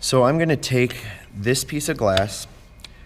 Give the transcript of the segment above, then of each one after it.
So I'm going to take this piece of glass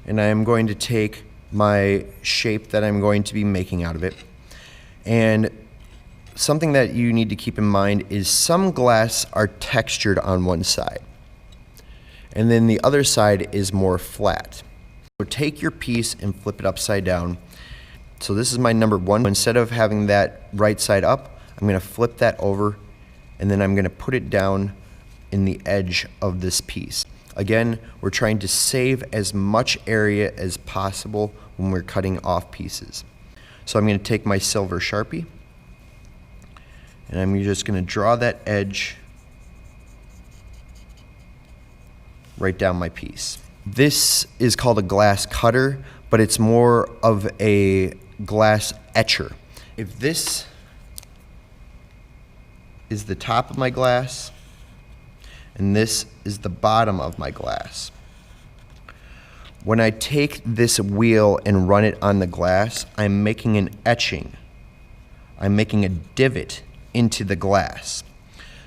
and I'm going to take my shape that I'm going to be making out of it. And something that you need to keep in mind is some glass are textured on one side and then the other side is more flat. So take your piece and flip it upside down. So this is my number one. Instead of having that right side up, I'm going to flip that over and then I'm going to put it down in the edge of this piece. Again, we're trying to save as much area as possible when we're cutting off pieces. So I'm going to take my silver Sharpie and I'm just going to draw that edge right down my piece. This is called a glass cutter, but it's more of a glass etcher. If this is the top of my glass, and this is the bottom of my glass. When I take this wheel and run it on the glass, I'm making an etching. I'm making a divot into the glass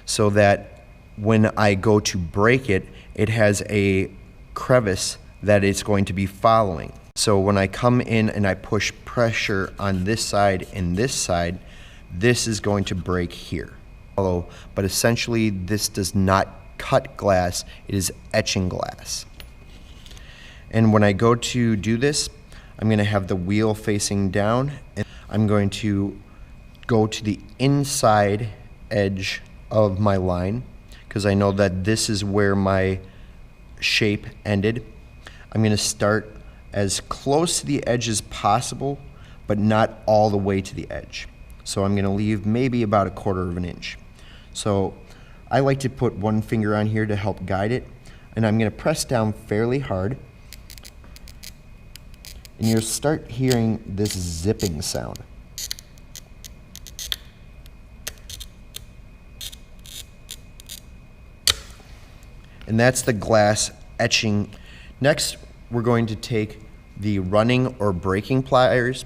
so that when I go to break it, it has a crevice that it's going to be following. So when I come in and I push pressure on this side and this side, this is going to break here. But essentially this does not cut glass, it is etching glass. And when I go to do this, I'm going to have the wheel facing down and I'm going to go to the inside edge of my line because I know that this is where my shape ended. I'm going to start as close to the edge as possible, but not all the way to the edge. So I'm going to leave maybe about 1/4 of an inch. So I like to put one finger on here to help guide it, and I'm going to press down fairly hard, and you'll start hearing this zipping sound. And that's the glass etching. Next, we're going to take the running or breaking pliers,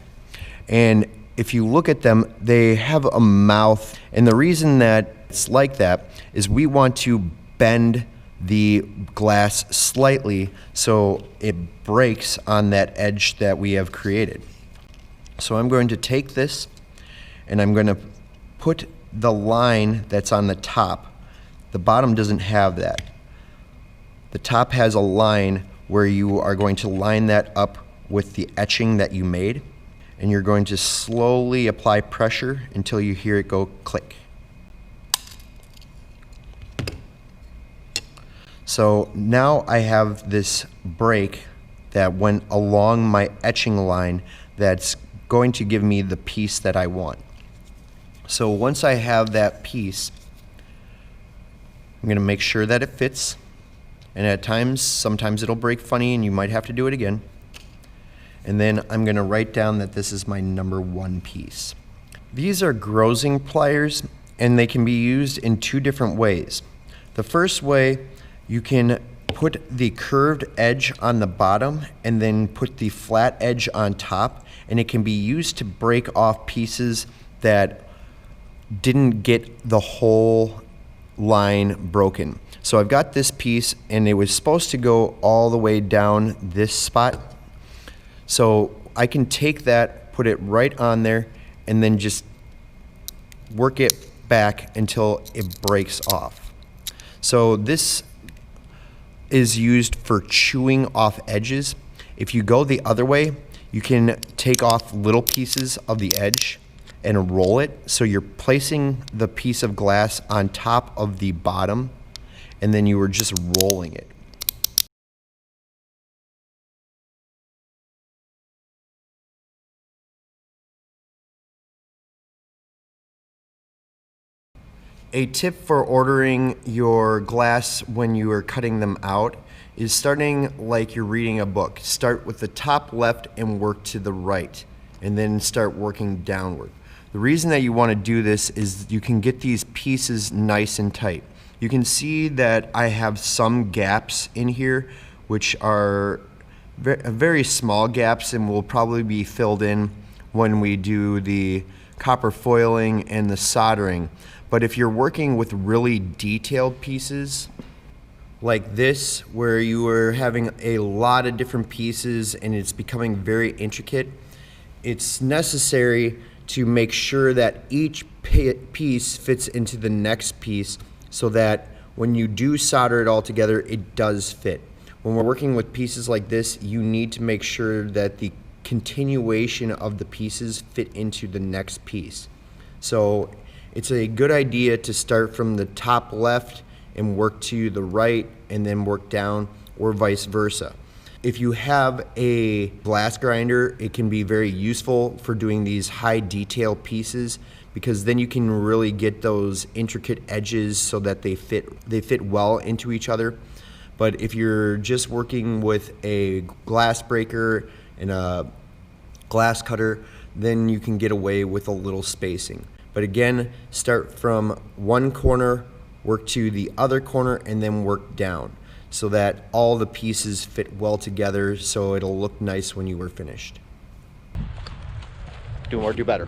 and if you look at them, they have a mouth, and the reason that it's like that is we want to bend the glass slightly so it breaks on that edge that we have created. So I'm going to take this and I'm going to put the line that's on the top. The bottom doesn't have that. The top has a line where you are going to line that up with the etching that you made, and you're going to slowly apply pressure until you hear it go click. So now I have this break that went along my etching line that's going to give me the piece that I want. So once I have that piece, I'm going to make sure that it fits. And at times, sometimes it'll break funny and you might have to do it again. And then I'm going to write down that this is my number one piece. These are Grosing pliers and they can be used in two different ways. The first way, you can put the curved edge on the bottom and then put the flat edge on top, and it can be used to break off pieces that didn't get the whole line broken. So I've got this piece and it was supposed to go all the way down this spot. So I can take that, put it right on there, and then just work it back until it breaks off. So this is used for chewing off edges. If you go the other way, you can take off little pieces of the edge and roll it. So you're placing the piece of glass on top of the bottom, and then you were just rolling it. A tip for ordering your glass when you are cutting them out is starting like you're reading a book. Start with the top left and work to the right, and then start working downward. The reason that you want to do this is you can get these pieces nice and tight. You can see that I have some gaps in here, which are very small gaps and will probably be filled in when we do the copper foiling and the soldering. But if you're working with really detailed pieces, like this, where you are having a lot of different pieces and it's becoming very intricate, it's necessary to make sure that each piece fits into the next piece so that when you do solder it all together, it does fit. When we're working with pieces like this, you need to make sure that the continuation of the pieces fit into the next piece. So it's a good idea to start from the top left and work to the right and then work down, or vice versa. If you have a glass grinder, it can be very useful for doing these high detail pieces, because then you can really get those intricate edges so that they fit well into each other. But if you're just working with a glass breaker and a glass cutter, then you can get away with a little spacing. But again, start from one corner, work to the other corner, and then work down so that all the pieces fit well together so it'll look nice when you are finished. Do more, do better.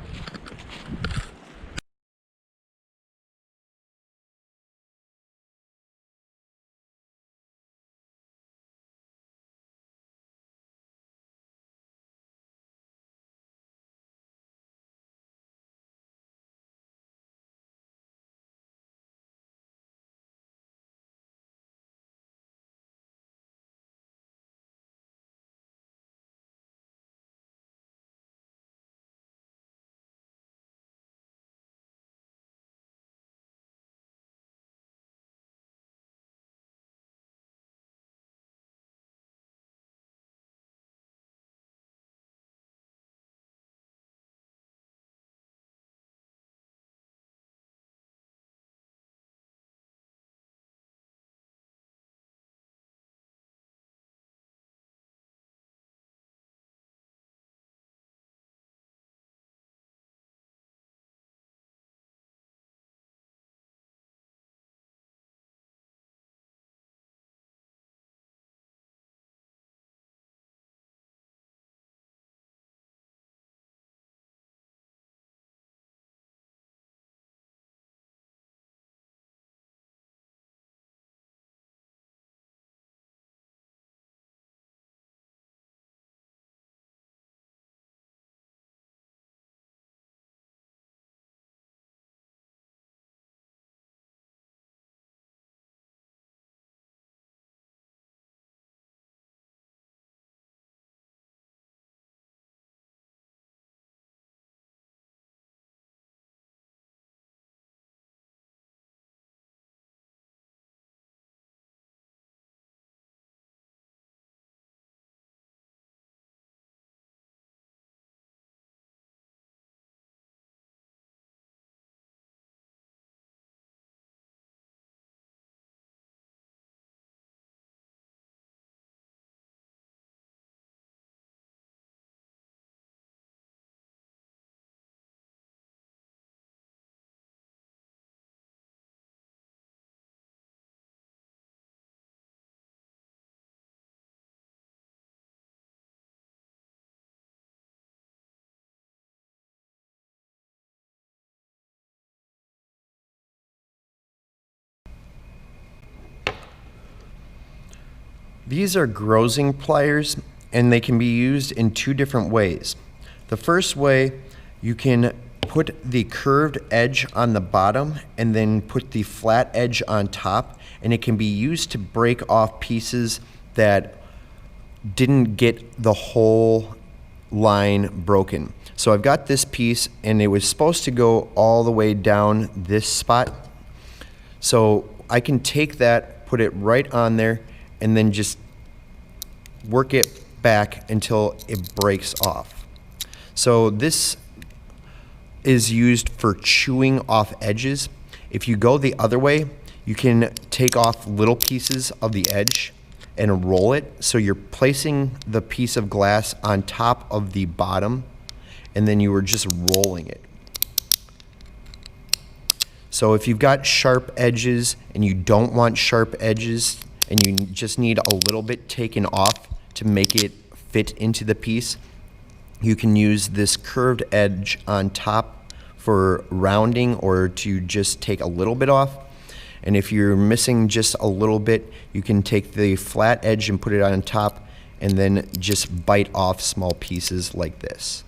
These are Grosing pliers, and they can be used in two different ways. The first way, you can put the curved edge on the bottom and then put the flat edge on top, and it can be used to break off pieces that didn't get the whole line broken. So I've got this piece, and it was supposed to go all the way down this spot. So I can take that, put it right on there, and then just work it back until it breaks off. So this is used for chewing off edges. If you go the other way, you can take off little pieces of the edge and roll it. So you're placing the piece of glass on top of the bottom, and then you are just rolling it. So if you've got sharp edges and you don't want sharp edges, and you just need a little bit taken off to make it fit into the piece, you can use this curved edge on top for rounding or to just take a little bit off. And if you're missing just a little bit, you can take the flat edge and put it on top and then just bite off small pieces like this.